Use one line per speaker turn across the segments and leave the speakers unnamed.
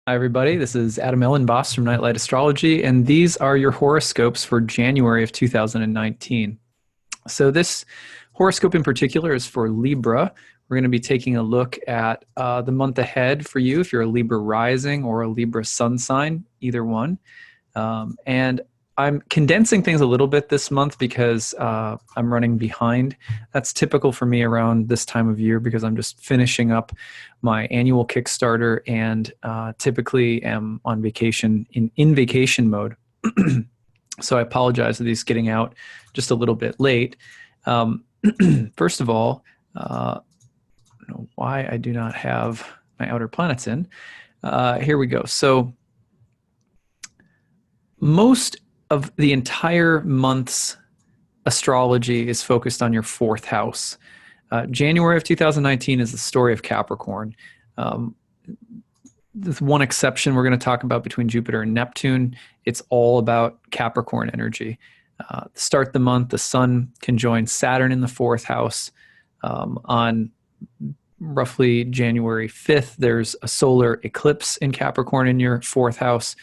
Hi, everybody. This is Adam Elenbaas from Nightlight Astrology, and these are your horoscopes for January of 2019. So this horoscope in particular is for Libra. We're going to be taking a look at the month ahead for you if you're a Libra rising or a Libra sun sign, either one. And I'm condensing things a little bit this month because I'm running behind. That's typical for me around this time of year because I'm just finishing up my annual Kickstarter and typically am on vacation in vacation mode. So I apologize for these getting out just a little bit late. First of all, I don't know why I do not have my outer planets in. Here we go. So most of the entire month's astrology is focused on your fourth house. January of 2019 is the story of Capricorn. There's one exception we're going to talk about between Jupiter and Neptune. It's all about Capricorn energy. Start the month, the sun conjoins Saturn in the fourth house. On roughly January 5th, there's a solar eclipse in Capricorn in your fourth house.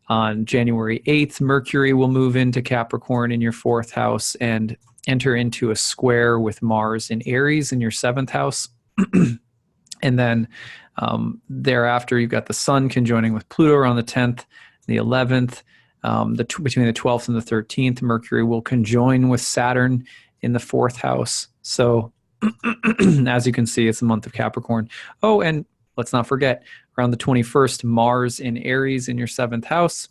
On January 8th, Mercury will move into Capricorn in your fourth house and enter into a square with Mars in Aries in your seventh house. And then thereafter, you've got the sun conjoining with Pluto around the 10th, the 11th. Between the 12th and the 13th, Mercury will conjoin with Saturn in the fourth house. So as you can see, it's the month of Capricorn. Oh, and let's not forget, around the 21st, Mars in Aries in your seventh house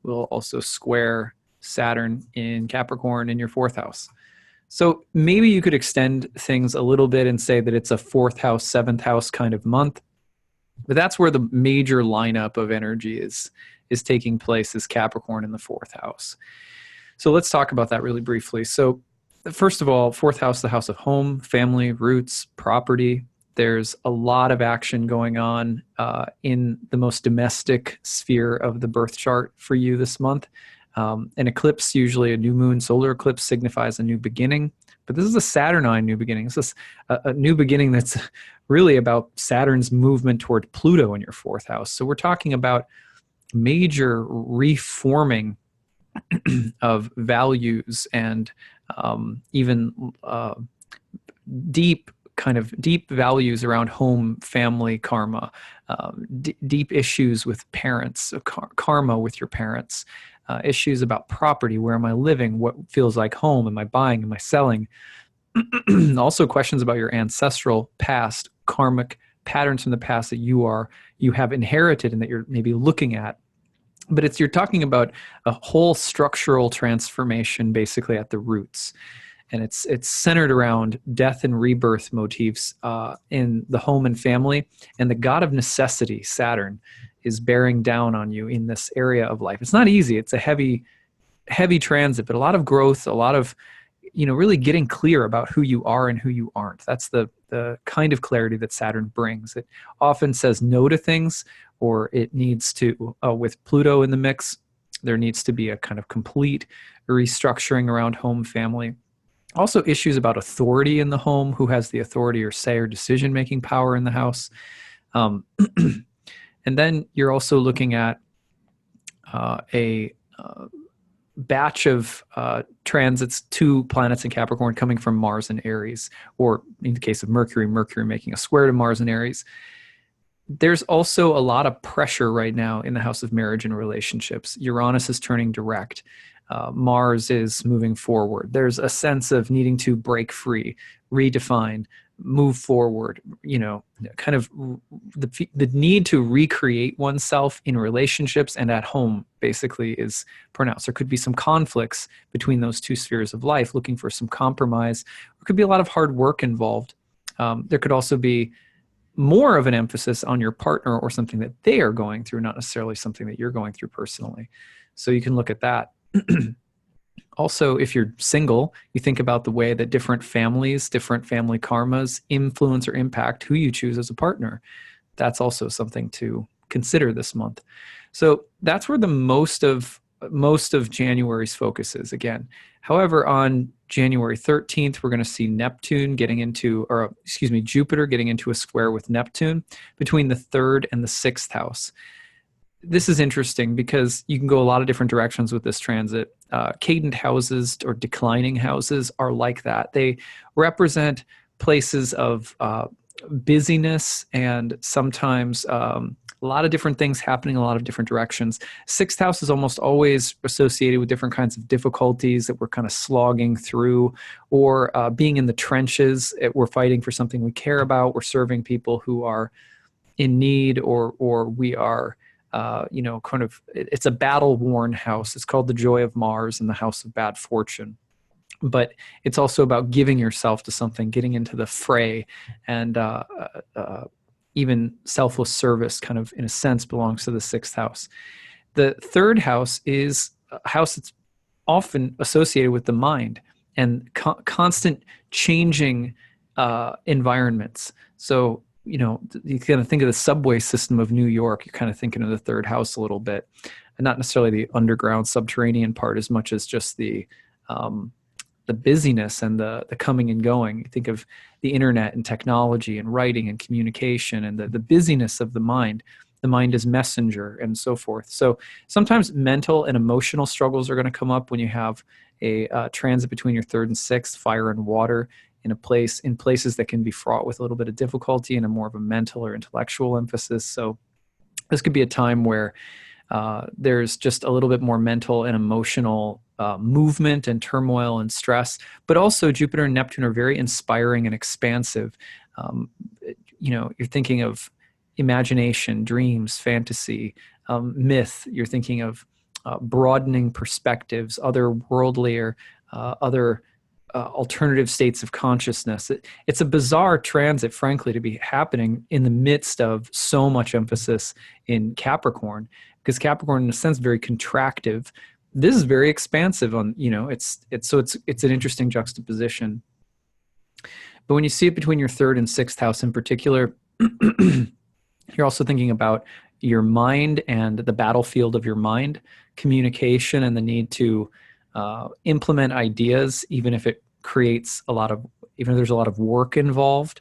will also square Saturn in Capricorn in your fourth house. So maybe you could extend things a little bit and say that it's a fourth house, seventh house kind of month. But that's where the major lineup of energy is taking place, is Capricorn in the fourth house. So let's talk about that really briefly. So first of all, fourth house, the house of home, family, roots, property. There's a lot of action going on in the most domestic sphere of the birth chart for you this month. An eclipse, usually a new moon solar eclipse, signifies a new beginning. But this is a Saturnine new beginning. This is a new beginning that's really about Saturn's movement toward Pluto in your fourth house. So we're talking about major reforming of values and even deep values around home, family, karma, deep issues with parents, karma with your parents, issues about property. Where am I living? What feels like home? Am I buying? Am I selling? Also questions about your ancestral past, karmic patterns from the past that you have inherited and that you're maybe looking at. But you're talking about a whole structural transformation basically at the roots. And it's centered around death and rebirth motifs in the home and family. And the god of necessity, Saturn, is bearing down on you in this area of life. It's not easy. It's a heavy transit, but a lot of growth, a lot of, really getting clear about who you are and who you aren't. That's the kind of clarity that Saturn brings. It often says no to things, or it needs to, with Pluto in the mix, there needs to be a kind of complete restructuring around home, family. Also issues about authority in the home, who has the authority or say or decision-making power in the house. And then you're also looking at a batch of transits, two planets in Capricorn coming from Mars and Aries, or in the case of Mercury making a square to Mars and Aries. There's also a lot of pressure right now in the house of marriage and relationships. Uranus is turning direct. Mars is moving forward. There's a sense of needing to break free, redefine, move forward, kind of the need to recreate oneself in relationships and at home basically is pronounced. There could be some conflicts between those two spheres of life, looking for some compromise. There could be a lot of hard work involved. There could also be more of an emphasis on your partner or something that they are going through, not necessarily something that you're going through personally. So you can look at that. Also, if you're single, you think about the way that different families, different family karmas influence or impact who you choose as a partner. That's also something to consider this month. So that's where the most of January's focus is again. However, on January 13th, we're going to see Jupiter getting into a square with Neptune between the third and the sixth house. this is interesting because you can go a lot of different directions with this transit. Cadent houses or declining houses are like that. They represent places of busyness and sometimes a lot of different things happening, a lot of different directions. Sixth house is almost always associated with different kinds of difficulties that we're kind of slogging through, or being in the trenches. We're fighting for something we care about. We're serving people who are in need, or we are, kind of, it's a battle-worn house. It's called the Joy of Mars and the House of Bad Fortune. But it's also about giving yourself to something, getting into the fray, and even selfless service kind of, in a sense, belongs to the sixth house. The third house is a house that's often associated with the mind and constant changing environments. So, you kind of think of the subway system of New York. You're kind of thinking of the third house a little bit, and not necessarily the underground subterranean part as much as just the busyness and the coming and going. You think of the internet and technology and writing and communication and the busyness of the mind. The mind is messenger and so forth. So sometimes mental and emotional struggles are going to come up when you have a transit between your third and sixth, fire and water, in places that can be fraught with a little bit of difficulty and a more of a mental or intellectual emphasis. So this could be a time where there's just a little bit more mental and emotional movement and turmoil and stress. But also Jupiter and Neptune are very inspiring and expansive. You're thinking of imagination, dreams, fantasy, myth. You're thinking of broadening perspectives, otherworldly or other alternative states of consciousness. It's a bizarre transit, frankly, to be happening in the midst of so much emphasis in Capricorn, because Capricorn, in a sense, very contractive. This is very expansive. It's an interesting juxtaposition. But when you see it between your third and sixth house in particular, you're also thinking about your mind and the battlefield of your mind, communication, and the need to implement ideas, even if there's a lot of work involved.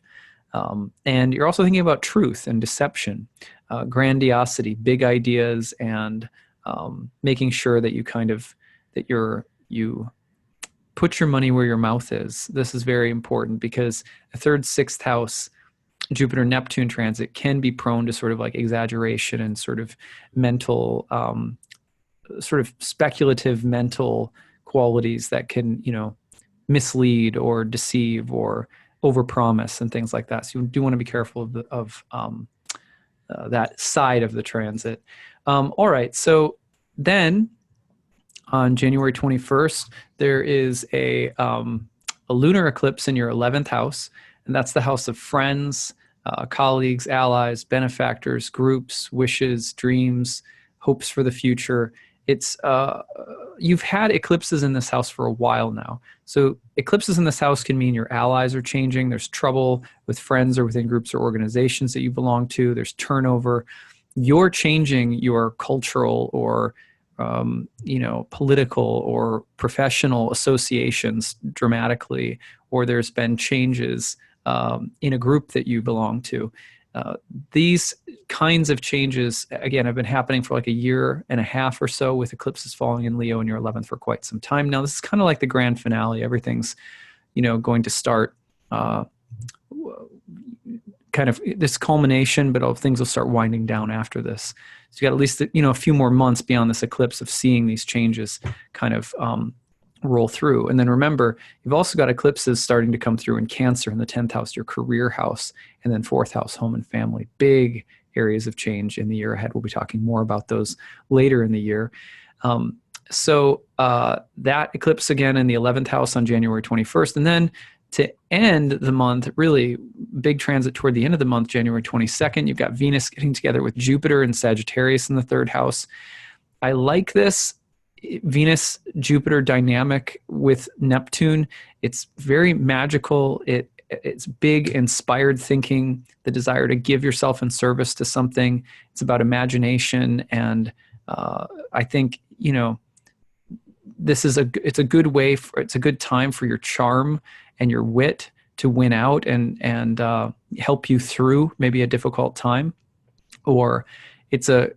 And you're also thinking about truth and deception, grandiosity, big ideas, and making sure that you put your money where your mouth is. This is very important because the third, sixth house Jupiter Neptune transit can be prone to sort of like exaggeration and sort of mental, sort of speculative mental qualities that can, mislead or deceive or overpromise and things like that. So you do want to be careful of that side of the transit. All right. So then on January 21st, there is a lunar eclipse in your 11th house, and that's the house of friends, colleagues, allies, benefactors, groups, wishes, dreams, hopes for the future. It's you've had eclipses in this house for a while now. So eclipses in this house can mean your allies are changing. There's trouble with friends or within groups or organizations that you belong to. There's turnover. You're changing your cultural or political or professional associations dramatically, or there's been changes in a group that you belong to. These kinds of changes, again, have been happening for like a year and a half or so, with eclipses falling in Leo in your 11th for quite some time now. This is kind of like the grand finale. Everything's, going to start kind of this culmination, but things will start winding down after this. So you got at least, a few more months beyond this eclipse of seeing these changes kind of roll through. And then remember, you've also got eclipses starting to come through in Cancer in the 10th house, your career house, and then 4th house, home and family. Big areas of change in the year ahead. We'll be talking more about those later in the year. So that eclipse again in the 11th house on January 21st. And then to end the month, really big transit toward the end of the month, January 22nd, you've got Venus getting together with Jupiter and Sagittarius in the 3rd house. I like this Venus-Jupiter dynamic with Neptune. It's very magical. It's big, inspired thinking, the desire to give yourself in service to something. It's about imagination. And I think, it's a good time for your charm and your wit to win out and help you through maybe a difficult time. Or it's a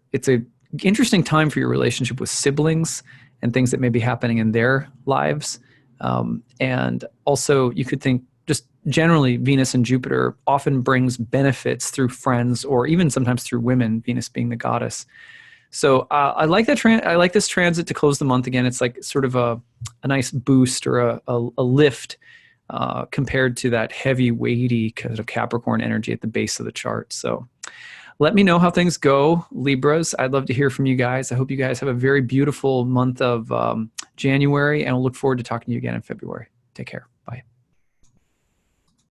interesting time for your relationship with siblings and things that may be happening in their lives. And also you could think just generally Venus and Jupiter often brings benefits through friends or even sometimes through women, Venus being the goddess. So I like that. I like this transit to close the month again. It's like sort of a nice boost or a lift compared to that heavy, weighty kind of Capricorn energy at the base of the chart. So let me know how things go, Libras. I'd love to hear from you guys. I hope you guys have a very beautiful month of January, and we'll look forward to talking to you again in February. Take care.